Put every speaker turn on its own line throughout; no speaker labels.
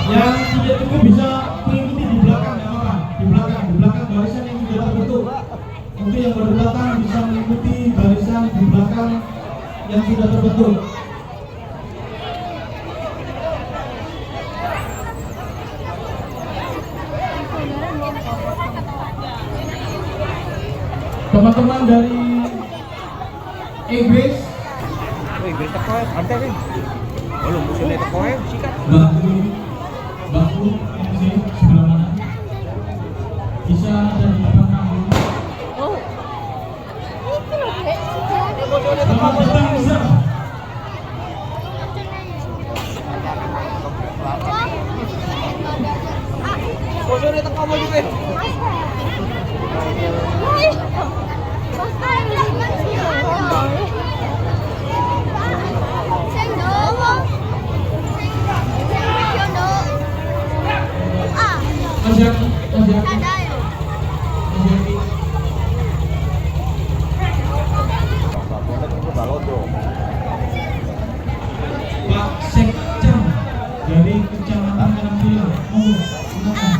Yang tidak cukup bisa mengikuti di belakang, ya apa? Di belakang barisan yang sudah terbentuk. Untuk yang berdekatan bisa mengikuti barisan di belakang yang sudah terbentuk. Teman-teman dari Inggris,
Inggris teko santai kan. Belum musuhnya teko sikat.
Baku ini sih sebelah mana? Bisa dari belakang dulu.
Oh. Itu loh, Dek.
Selamat datang bisa.
Musuhnya teko mau juga.
Pak Sekcam dari Kecamatan Karangpilang. Oh, silakan.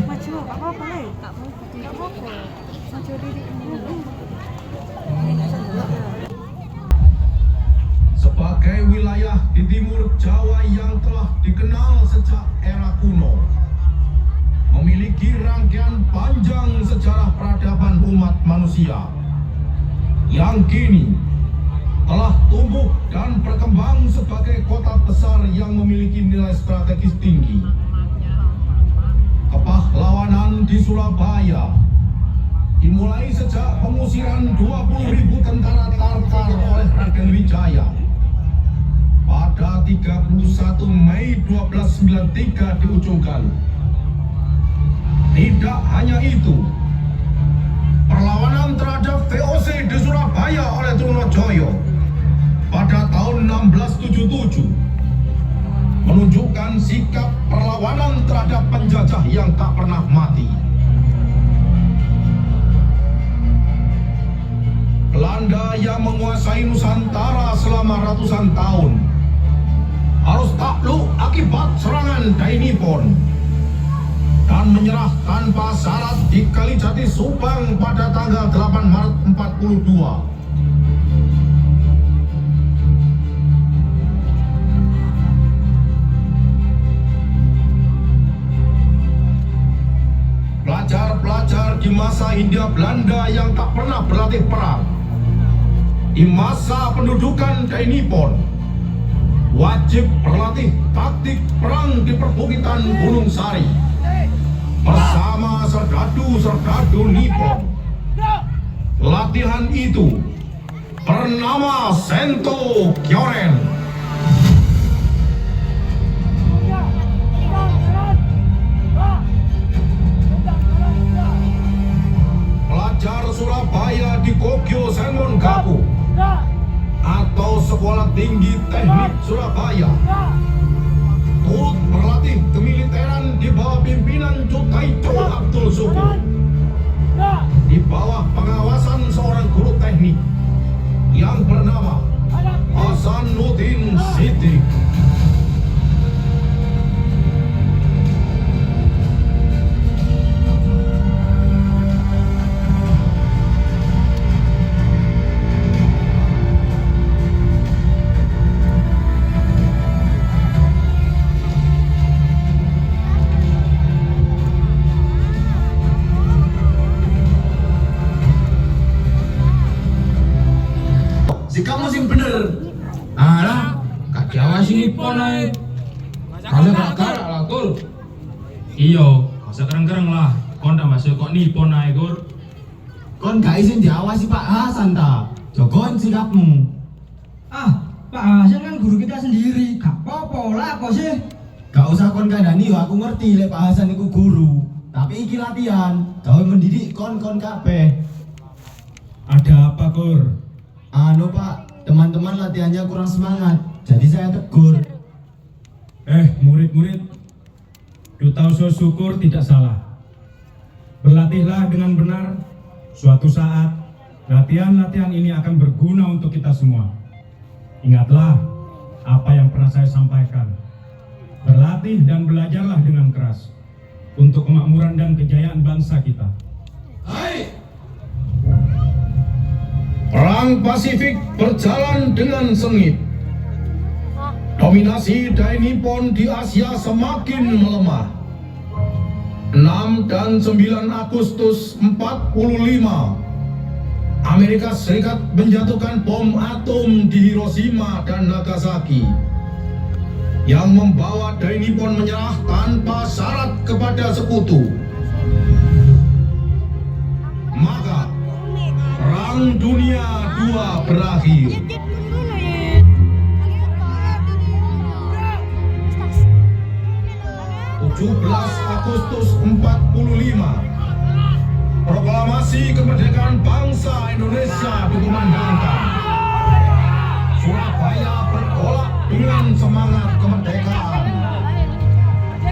Maju, apa-apa nih? Enggak apa-apa. Maju diri.
Sebagai wilayah di timur Jawa yang telah dikenal sejak era kuno, memiliki rangkaian panjang sejarah peradaban umat manusia yang kini telah tumbuh dan berkembang sebagai kota besar yang memiliki nilai strategis tinggi. Kepahlawanan di Surabaya dimulai sejak pengusiran 20.000 tentara Tartar oleh Raden Wijaya pada 31 Mei 1293 di Ujung Galuh. Tidak hanya itu, perlawanan terhadap VOC di Surabaya oleh Trunojoyo pada tahun 1677 menunjukkan sikap perlawanan terhadap penjajah yang tak pernah mati. Belanda yang menguasai Nusantara selama ratusan tahun harus takluk akibat serangan Dai Nippon dan menyerah tanpa syarat di Kalijati Subang pada tanggal 8 Maret 42. Pelajar-pelajar di masa Hindia Belanda yang tak pernah berlatih perang, di masa pendudukan Dai Nippon, wajib berlatih taktik perang di perbukitan Gunung Sari bersama serdadu-serdadu Nippon. Latihan itu bernama Sento Kyoren. Pelajar Surabaya di Kogyo Senmongaku atau Sekolah Tinggi Teknik Surabaya turut berlatih kemiliteran di bawah pimpinan Cutaico Abdul Syukur, di bawah pengawasan seorang guru teknik yang bernama Hasanuddin Siddiq.
Sikapmu sing bener. Alah, gak diawasi Nippon ae. Kalau gak karak lah, Gur.
Iya, gak usah kereng-kereng lah. Kon tak masuk kok Nippon ae, Gur.
Kon gak izin diawasi Pak Hasan ta. Jogoin sikapmu.
Ah, Pak Hasan kan guru kita sendiri. Gak apa-apa lah kok sih.
Gak usah kon kandani yo, aku ngerti lek Pak Hasan iku guru. Tapi iki latihan, gawe mendidik kon-kon kabeh.
Ada apa, Gur?
Anu Pak, teman-teman latihannya kurang semangat. Jadi saya tegur.
Murid-murid, Duta Usul Syukur tidak salah. Berlatihlah dengan benar. Suatu saat, latihan-latihan ini akan berguna untuk kita semua. Ingatlah apa yang pernah saya sampaikan. Berlatih dan belajarlah dengan keras untuk kemakmuran dan kejayaan bangsa kita.
Hai.
Perang Pasifik berjalan dengan sengit. Dominasi Dai Nippon di Asia semakin melemah. 6 dan 9 Agustus 45, Amerika Serikat menjatuhkan bom atom di Hiroshima dan Nagasaki yang membawa Dai Nippon menyerah tanpa syarat kepada sekutu. Maka Perang Dunia II berakhir. 17 Agustus 45, Proklamasi Kemerdekaan Bangsa Indonesia dikumandangkan. Surabaya bergolak dengan semangat kemerdekaan.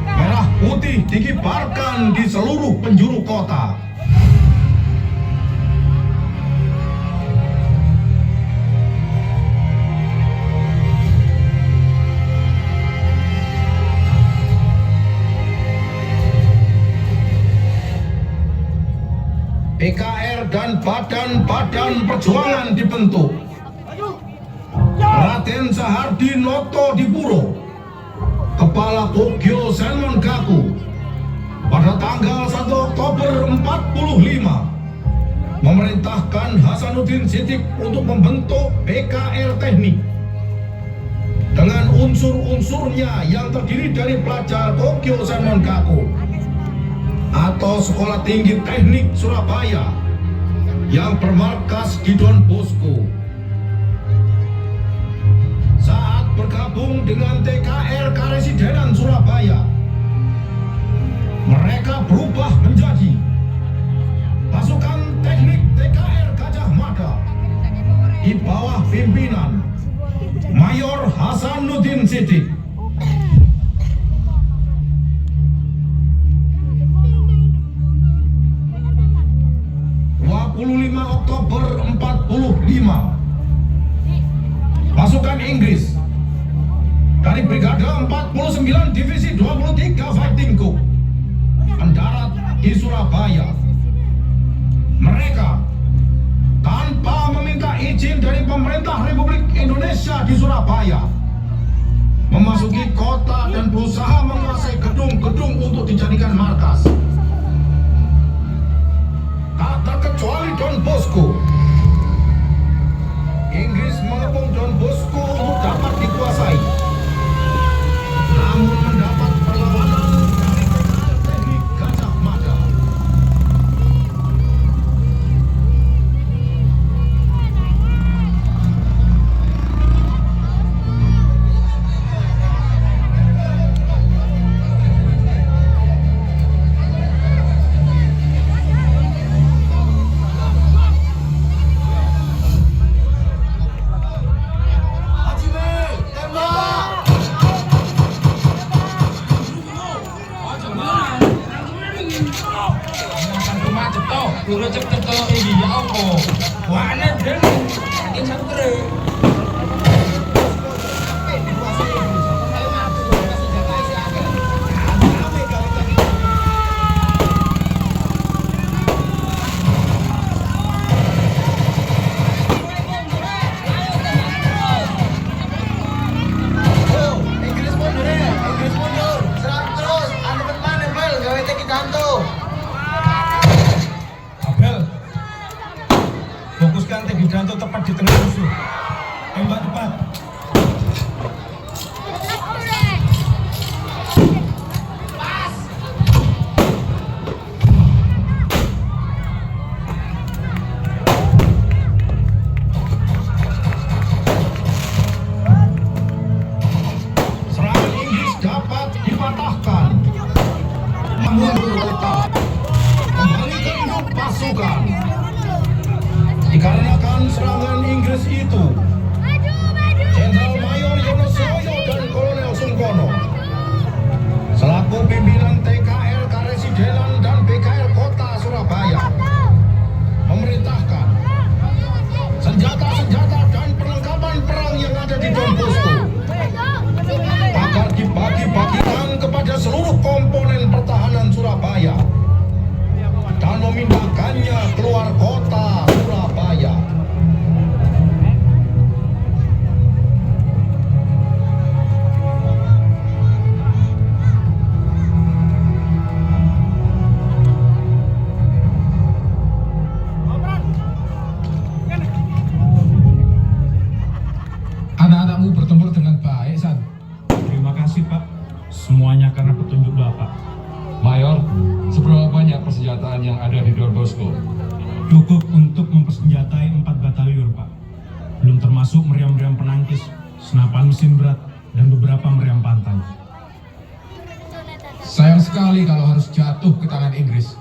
Merah putih dikibarkan di seluruh penjuru kota. PKR dan badan-badan perjuangan dibentuk. Raden Sahardi Noto Dipuro, Kepala Kogyo Senmongaku, pada tanggal 1 Oktober 45 memerintahkan Hasanuddin Siddiq untuk membentuk PKR Teknik dengan unsur-unsurnya yang terdiri dari pelajar Kogyo Senmongaku atau Sekolah Tinggi Teknik Surabaya yang bermarkas di Don Bosco. Saat bergabung dengan TKR Karesidenan Surabaya, mereka berubah menjadi pasukan teknik TKR Gajah Mada di bawah pimpinan Mayor Hasanuddin Siddiq. 25 Oktober 45, pasukan Inggris dari Brigade 49 Divisi 23 Fighting Corps mendarat di Surabaya. Mereka tanpa meminta izin dari pemerintah Republik Indonesia di Surabaya memasuki kota dan berusaha menguasai gedung-gedung untuk dijadikan markas. Tak terkecuali Don Bosco. Inggris mengepung Don Bosco untuk dapat dikuasai.
Wane den. Saking santre.
Abel, fokuskan Teh Gidanto tepat di tengah musuh. Tembak cepat.
Serangan Inggris dapat dipatahkan. Namun tetap kembali ke hidup pasukan. Dikarenakan serangan Inggris itu, Jenderal Mayor Yonosoyo dan Kolonel Sungkono selaku pimpinan TKR Karesidenan dan BKR Kota Surabaya memerintahkan senjata-senjata dan perlengkapan perang yang ada di Don Bosco agar dibagi-bagikan kepada seluruh komponen pertahanan Surabaya dan memindahkannya keluar kota Surabaya.
Anak-anakmu bertempur dengan baik, San.
Terima kasih Pak, semuanya karena petunjuk Bapak.
Mayor, seberapa banyak persenjataan yang ada di Don Bosco?
Cukup untuk mempersenjatai 4 batalion Pak. Belum termasuk meriam-meriam penangkis, senapan mesin berat, dan beberapa meriam pantai.
Sayang sekali kalau harus jatuh ke tangan Inggris.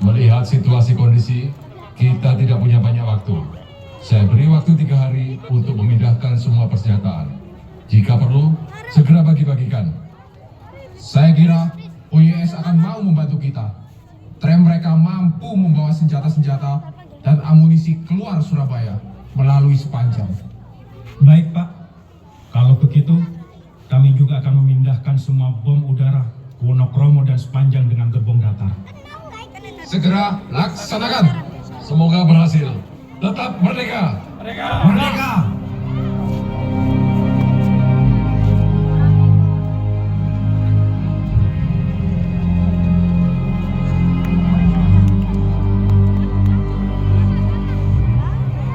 Melihat situasi kondisi, kita tidak punya banyak waktu. Saya beri waktu 3 hari untuk memindahkan semua persenjataan. Jika perlu, segera bagi-bagikan. Saya kira OYS akan mau membantu kita. Tram mereka mampu membawa senjata-senjata dan amunisi keluar Surabaya melalui sepanjang.
Baik Pak, kalau begitu kami juga akan memindahkan semua bom udara ke Wonokromo dan sepanjang dengan gerbong datar.
Segera laksanakan. Semoga berhasil. Tetap merdeka.
Merdeka!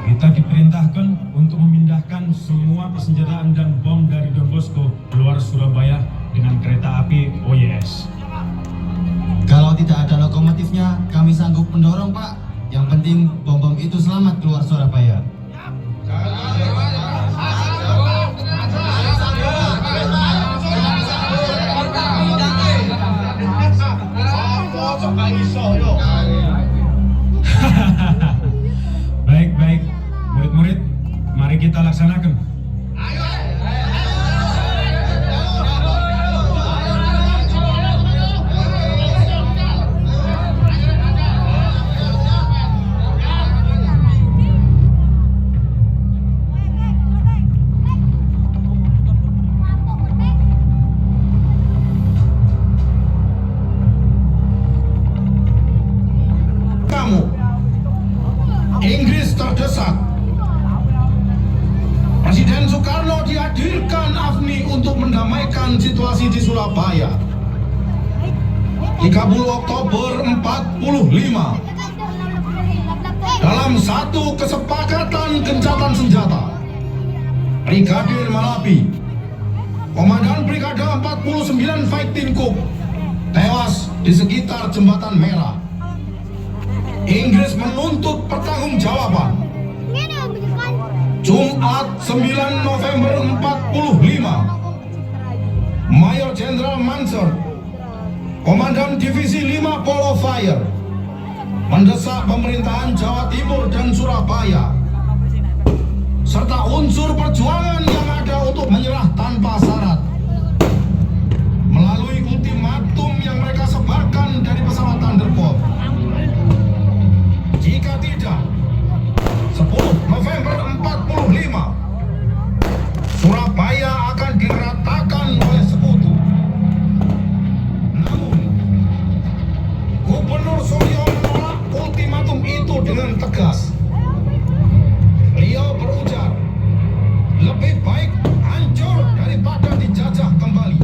Kita diperintahkan untuk memindahkan semua persenjataan dan bom dari Don Bosco keluar Surabaya dengan kereta api OYS.
Kalau tidak ada lokomotifnya, kami sanggup mendorong, Pak. Yang penting bom-bom itu selamat keluar Surabaya.
Baik, murid-murid, mari kita laksanakan.
Inggris terdesak. Presiden Soekarno dihadirkan AFNI untuk mendamaikan situasi di Surabaya. 30 Oktober 45. Dalam satu kesepakatan gencatan senjata, Brigadir Malabi, Komandan Brigade 49 Fighting Corps, tewas di sekitar Jembatan Merah. Inggris menuntut pertanggungjawaban. Jumat 9 November 45, Mayor Jenderal Mansur, Komandan Divisi 5 Polo Fire, mendesak pemerintahan Jawa Timur dan Surabaya serta unsur perjuangan yang ada untuk menyerah tanpa syarat melalui ultimatum yang mereka sebarkan dari pesawat Thunderbolt. Jika tidak, Lebih baik hancur daripada dijajah kembali.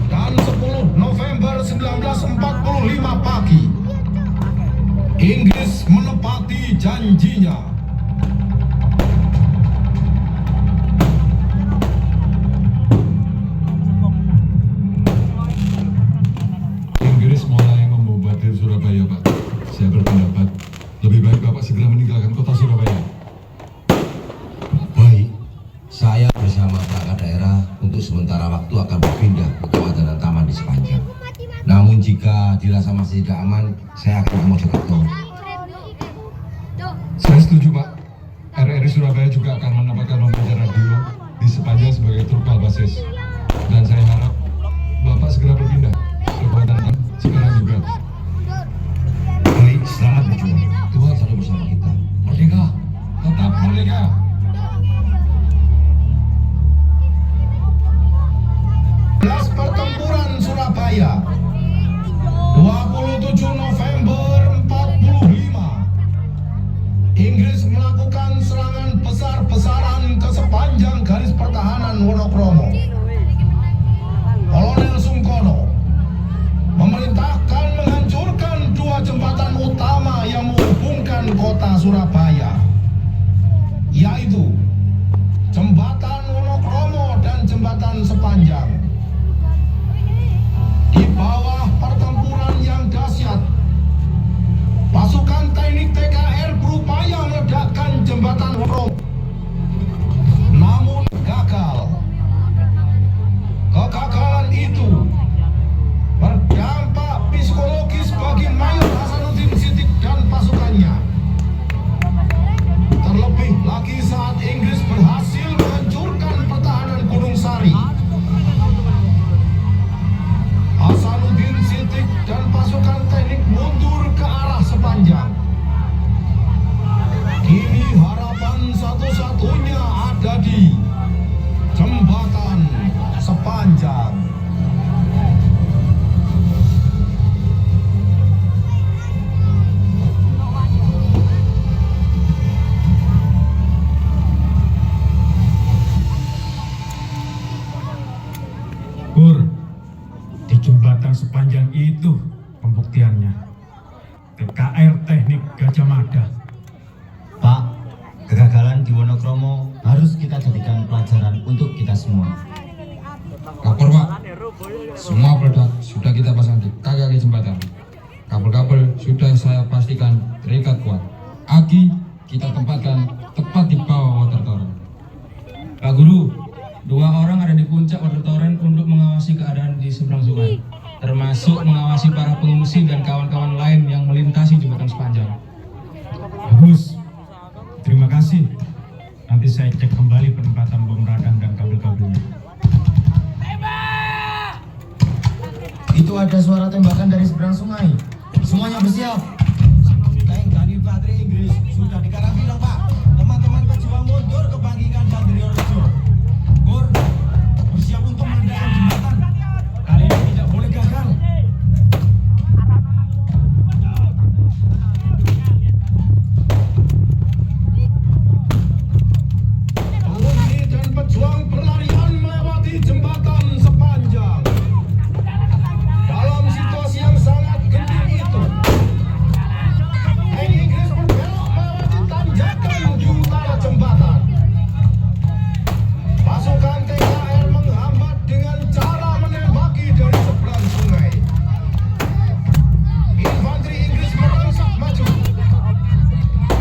Dan 10 November 1945 pagi, Inggris menepati janjinya.
Inggris mulai membombardir Surabaya, Pak. Saya berpendapat lebih baik Bapak segera meninggalkan kota Surabaya.
Baik, saya bersama perangkat daerah untuk sementara waktu akan berpindah ke kawasan taman di Sepanjang. Namun jika dirasa masih tidak aman, saya akan ke Mojokerto.
Saya setuju, Pak. RRI Surabaya juga akan menempatkan pemancar radio di Sepanjang sebagai trupal basis. Dan saya harap Bapak segera berpindah ke Kuantan sekarang juga.
Baik, selamat berjuang. Tuhan selalu bersama kita.
Merdeka, tetap merdeka.
Belas pertempuran Surabaya 27 November 45, Inggris melakukan serangan besar-besaran ke sepanjang garis pertahanan Wonokromo. Kolonel Sungkono memerintahkan menghancurkan 2 jembatan utama yang menghubungkan kota Surabaya, yaitu Jembatan Wonokromo dan Jembatan Sepanjang. Di bawah pertempuran yang dahsyat, pasukan teknik TKR berupaya meledakkan jembatan Wonokromo, namun gagal. Kegagalan itu berdampak psikologis bagi Mayor Hasanuddin Siddiq dan pasukannya. Terlebih lagi saat Inggris berhasil menghancurkan pertahanan Gunung Sari. Hasanuddin Siddiq dan pasukan teknik mundur ke arah Sepanjang. Kini harapan satu-satunya ada di Jembatan Sepanjang.
Pur, di jembatan Sepanjang itu pembuktiannya. TKR Teknik Gajah Mada.
Pak, kegagalan di Wonokromo harus kita jadikan pelajaran untuk kita semua.
Kapal, Pak. Semua peledak sudah kita pasang di kaki jembatan. Kabel-kabel sudah saya pastikan terikat kuat. Aki kita tempatkan tepat di bawah water torrent. Pak Guru, 2 orang ada di puncak water torrent untuk mengawasi keadaan di seberang sungai, termasuk mengawasi para pengungsi dan kawan-kawan lain yang melintasi jembatan Sepanjang.
Bagus. Terima kasih. Nanti saya cek kembali penempatan bom radang dan kabel-kabelnya.
Itu ada suara tembakan dari seberang sungai. Semuanya bersiap. Tank dan infanteri Inggris sudah di Karabilang, Pak. Teman-teman pejuang mundur ke Bangkingan dan Diriorejo. Pur, bersiap untuk meledakkan jembatan.
Kali ini tidak boleh gagal.
Pengungsi dan pejuang berlarian melewati jembatan Sepanjang. Dalam situasi yang sangat genting itu, tank Inggris berbelok melewati tanjakan di utara jembatan. Pasukan TKR menghambat dengan cara menembaki dari seberang sungai. Infanteri Inggris merangsak maju.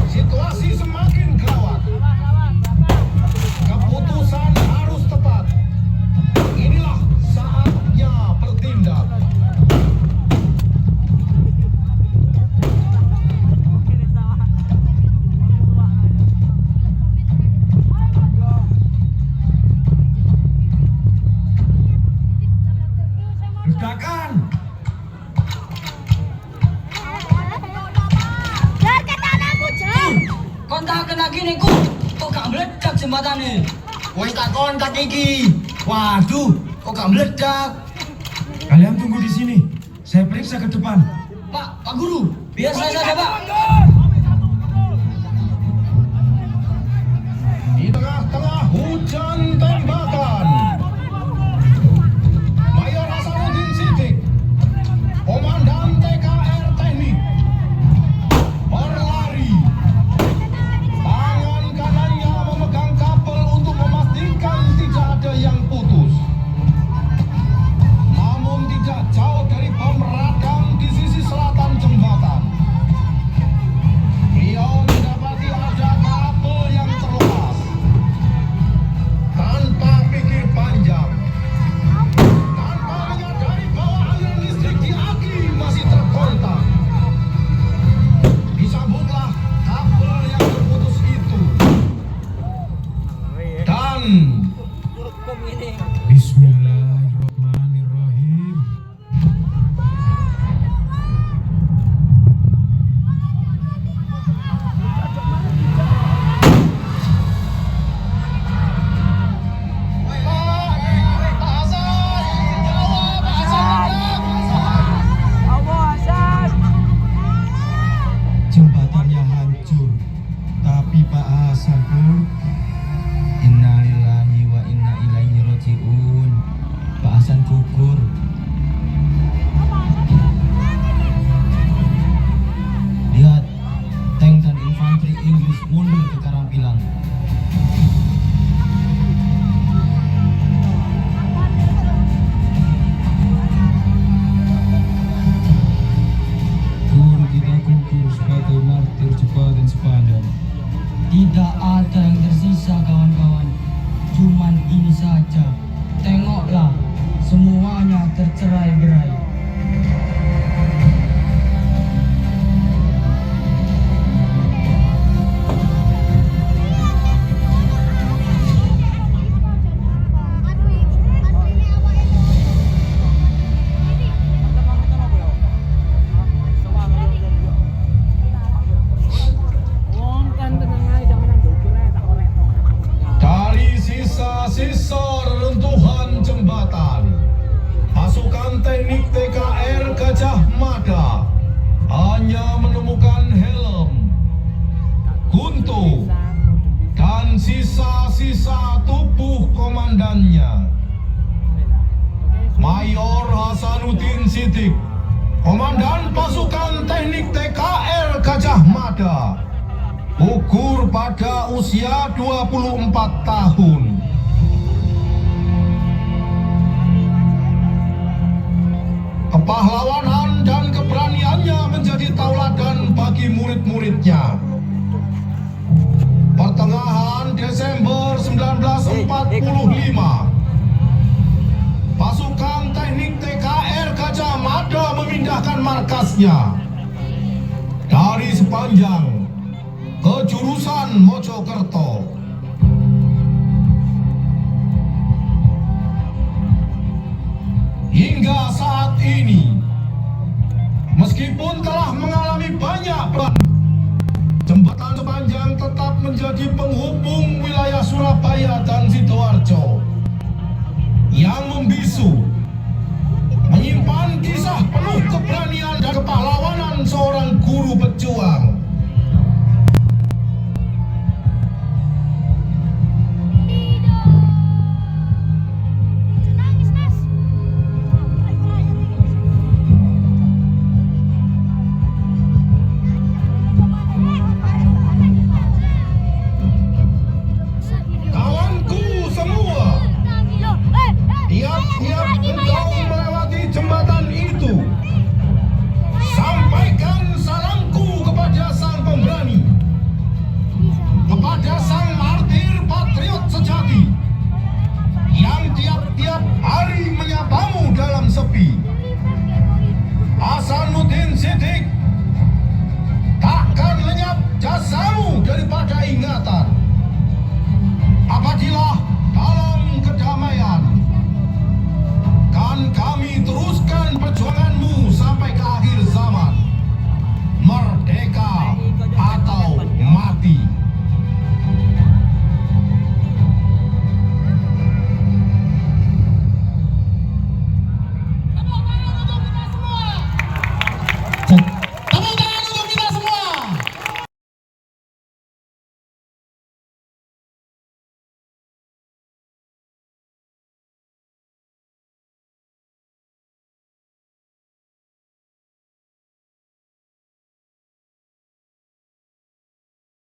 Situasi semakin gawat. Keputusan harus tepat. Inilah saatnya bertindak.
Ledakan!
Jar, katanamu, Jar.
Kontakan lagi nih ku. Kok gak meledak jembatannya?
Woi, tak kontak iki. Waduh, kok gak meledak?
Kalian tunggu di sini. Saya periksa ke depan.
Pak Guru, biar saya saja, Pak.
Di tengah-tengah
Bismillahirrahmanirrahim.
Jembatannya hancur, tapi Pak Hasan pun innalillahi wa inna ilaihi rajiun. Pak Hasan gugur. Lihat, tank dan infanteri Inggris mundur ke Karampilang.
Guru kita gugur sebagai martir cepat dan sepadan.
Tidak ada yang tersisa kawan-kawan. Cuman ini saja. Tengoklah, semuanya tercerai-berai.
Dari sisa-sisa reruntuhan jembatan, pasukan teknik TKR Gajah Mada hanya menemukan helm, guntu, dan sisa-sisa tubuh komandannya. Mayor Hasanuddin Siddiq, komandan pasukan teknik TKR Gajah Mada, gugur pada usia 24 tahun. Kepahlawanan dan keberaniannya menjadi tauladan bagi murid-muridnya. Pertengahan Desember 1945, pasukan teknik TKR Gajah Mada memindahkan markasnya dari Sepanjang ke jurusan Mojokerto. Hingga saat ini, meskipun telah mengalami banyak perubahan, jembatan Sepanjang tetap menjadi penghubung wilayah Surabaya